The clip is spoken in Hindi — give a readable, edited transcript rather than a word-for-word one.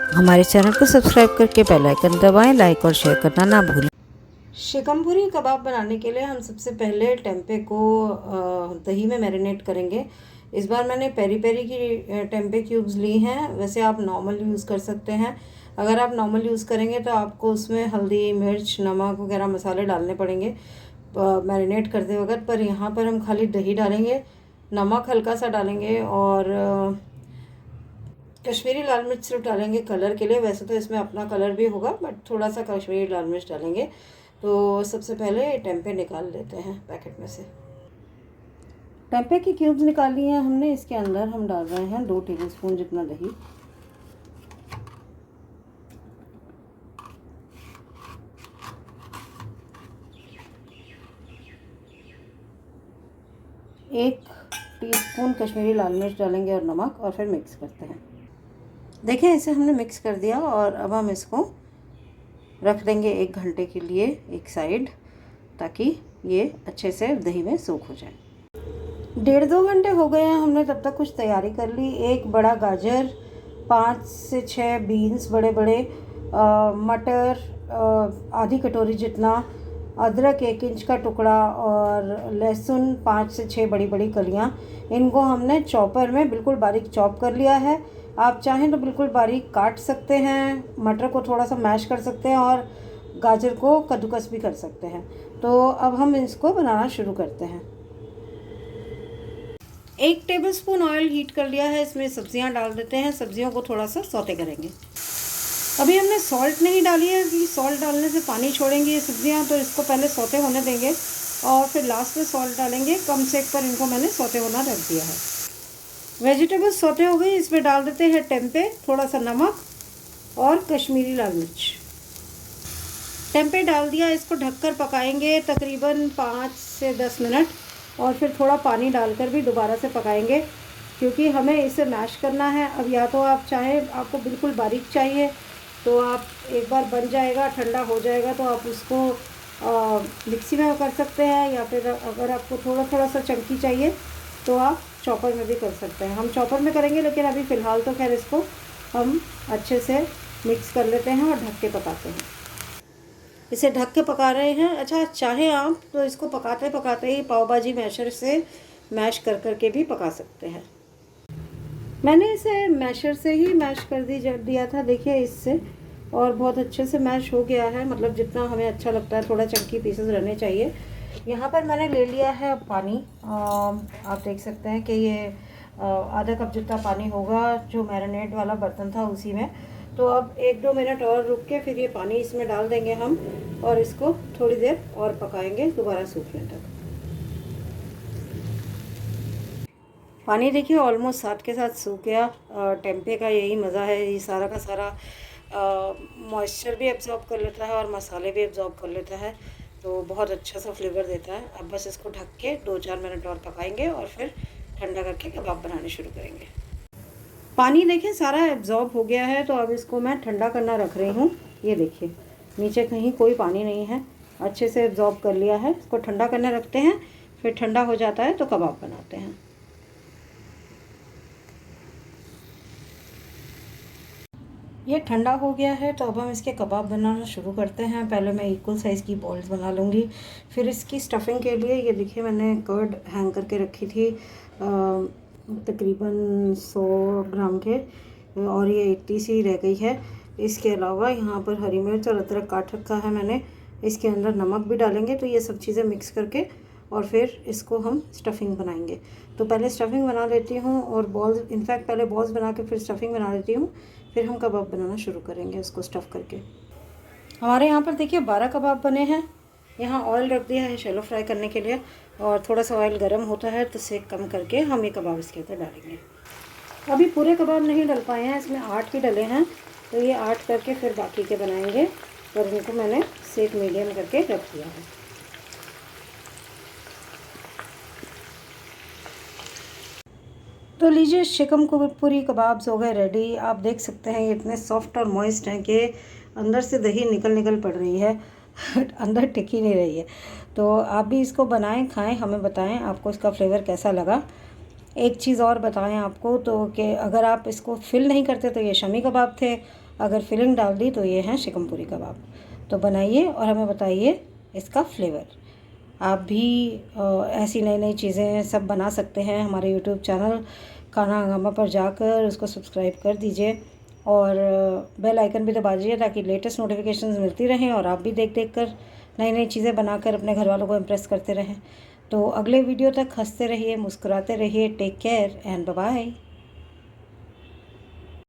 हमारे चैनल को सब्सक्राइब करके बेल आइकन दबाएं, लाइक और शेयर करना ना भूलें। शिकमपुरी कबाब बनाने के लिए हम सबसे पहले टेम्पे को दही में मैरिनेट करेंगे। इस बार मैंने पेरी पेरी की टेम्पे क्यूब्स ली हैं। वैसे आप नॉर्मल यूज़ कर सकते हैं। अगर आप नॉर्मल यूज़ करेंगे तो आपको उसमें हल्दी, मिर्च, नमक वगैरह मसाले डालने पड़ेंगे मैरिनेट करते वक्त। पर यहाँ पर हम खाली दही डालेंगे, नमक हल्का सा डालेंगे और कश्मीरी लाल मिर्च सिर्फ डालेंगे कलर के लिए। वैसे तो इसमें अपना कलर भी होगा बट थोड़ा सा कश्मीरी लाल मिर्च डालेंगे। तो सबसे पहले टेम्पे निकाल लेते हैं पैकेट में से। टेम्पे की क्यूब्स निकाल लिए हैं हमने। इसके अंदर हम डाल रहे हैं 2 टेबलस्पून जितना दही, एक टीस्पून कश्मीरी लाल मिर्च डालेंगे और नमक, और फिर मिक्स करते हैं। देखें, इसे हमने मिक्स कर दिया और अब हम इसको रख देंगे 1 घंटे के लिए एक साइड, ताकि ये अच्छे से दही में सोख हो जाए। 1.5-2 घंटे हो गए हैं, हमने तब तक कुछ तैयारी कर ली। 1 बड़ा गाजर, 5 से 6 बीन्स बड़े बड़े, मटर आधी कटोरी जितना, अदरक 1 इंच का टुकड़ा और लहसुन 5 से 6 बड़ी बड़ी कलियां। इनको हमने चॉपर में बिल्कुल बारीक चॉप कर लिया है। आप चाहें तो बिल्कुल बारीक काट सकते हैं, मटर को थोड़ा सा मैश कर सकते हैं और गाजर को कद्दूकस भी कर सकते हैं। तो अब हम इसको बनाना शुरू करते हैं। 1 टेबलस्पून ऑयल हीट कर लिया है, इसमें सब्जियां डाल देते हैं। सब्जियों को थोड़ा सा सौते करेंगे। अभी हमने सॉल्ट नहीं डाली है कि सॉल्ट डालने से पानी छोड़ेंगी ये सब्जियां, तो इसको पहले सौते होने देंगे और फिर लास्ट में सॉल्ट डालेंगे। कम सेक पर इनको मैंने सौते होना रख दिया है। वेजिटेबल्स सौते हो गई, इसमें डाल देते हैं टेम्पे, थोड़ा सा नमक और कश्मीरी लाल मिर्च। टेम्पे डाल दिया, इसको ढककर पकाएंगे तकरीबन 5 से 10 मिनट और फिर थोड़ा पानी डालकर भी दोबारा से पकाएंगे, क्योंकि हमें इसे मैश करना है। अब या तो आप चाहें, आपको बिल्कुल बारीक चाहिए तो आप एक बार बन जाएगा, ठंडा हो जाएगा तो आप उसको मिक्सी में कर सकते हैं, या फिर अगर आपको थोड़ा थोड़ा सा चंकी चाहिए तो आप चॉपर में भी कर सकते हैं। हम चॉपर में करेंगे, लेकिन अभी फ़िलहाल तो खैर इसको हम अच्छे से मिक्स कर लेते हैं और ढक के पकाते हैं। इसे ढक के पका रहे हैं। अच्छा, चाहे आप तो इसको पकाते पकाते ही पाव भाजी मैशर से मैश कर करके भी पका सकते हैं। मैंने इसे मैशर से ही मैश कर दिया था, देखिए इससे, और बहुत अच्छे से मैश हो गया है। मतलब जितना हमें अच्छा लगता है, थोड़ा चंकी पीसेस रहने चाहिए। यहाँ पर मैंने ले लिया है पानी। आप देख सकते हैं कि ये आधा कप जितना पानी होगा, जो मैरिनेट वाला बर्तन था उसी में। तो अब 1-2 मिनट और रुक के फिर ये पानी इसमें डाल देंगे हम और इसको थोड़ी देर और पकाएंगे दोबारा सूखने तक। पानी देखिए ऑलमोस्ट साथ के साथ सूख गया। टेम्पे का यही मज़ा है, ये सारा का सारा मॉइस्चर भी एब्जॉर्ब कर लेता है और मसाले भी एब्जॉर्ब कर लेता है, तो बहुत अच्छा सा फ्लेवर देता है। अब बस इसको ढक के 2-4 मिनट और पकाएंगे और फिर ठंडा करके कबाब बनाने शुरू करेंगे। पानी देखें सारा एब्जॉर्ब हो गया है, तो अब इसको मैं ठंडा करना रख रही हूँ। ये देखिए नीचे कहीं कोई पानी नहीं है, अच्छे से एब्जॉर्ब कर लिया है। इसको ठंडा करने रखते हैं, फिर ठंडा हो जाता है तो कबाब बनाते हैं। ये ठंडा हो गया है, तो अब हम इसके कबाब बनाना शुरू करते हैं। पहले मैं इक्वल साइज़ की बॉल्स बना लूँगी। फिर इसकी स्टफ़िंग के लिए ये देखिए मैंने कर्ड हैंग करके रखी थी तकरीबन 100 ग्राम के, और ये 80 सी रह गई है। इसके अलावा यहाँ पर हरी मिर्च और अदरक काट रखा है मैंने। इसके अंदर नमक भी डालेंगे। तो ये सब चीज़ें मिक्स करके और फिर इसको हम स्टफ़िंग बनाएंगे। तो पहले स्टफ़िंग बना लेती हूँ और बॉल्स, इनफैक्ट पहले बॉल्स बना के फिर स्टफ़िंग बना लेती हूँ, फिर हम कबाब बनाना शुरू करेंगे उसको स्टफ़ करके। हमारे यहाँ पर देखिए 12 कबाब बने हैं। यहाँ ऑयल रख दिया है शैलो फ्राई करने के लिए, और थोड़ा सा ऑयल गर्म होता है तो सेक कम करके हम ये कबाब इसके अंदर डालेंगे। अभी पूरे कबाब नहीं डल पाए हैं, इसमें 8 ही डले हैं, तो ये 8 करके फिर बाकी के बनाएंगे। और इनको मैंने सेक मीडियम करके रख दिया है। तो लीजिए, शिकमपुरी कबाब्स हो गए रेडी। आप देख सकते हैं ये इतने सॉफ्ट और मॉइस्ट हैं कि अंदर से दही निकल पड़ रही है अंदर टिक ही नहीं रही है। तो आप भी इसको बनाएं, खाएं, हमें बताएं आपको इसका फ्लेवर कैसा लगा। एक चीज़ और बताएं आपको तो, कि अगर आप इसको फिल नहीं करते तो ये शमी कबाब थे, अगर फिलिंग डाल दी तो ये हैं चिकन पूरी कबाब। तो बनाइए और हमें बताइए इसका फ्लेवर। आप भी ऐसी नई नई चीज़ें सब बना सकते हैं। हमारे यूट्यूब चैनल खाना हंगामा पर जाकर उसको सब्सक्राइब कर दीजिए और बेल आइकन भी दबा दीजिए ताकि लेटेस्ट नोटिफिकेशंस मिलती रहें और आप भी देख देख कर नई नई चीज़ें बनाकर अपने घर वालों को इम्प्रेस करते रहें। तो अगले वीडियो तक हंसते रहिए, मुस्कुराते रहिए। Take care and bye bye.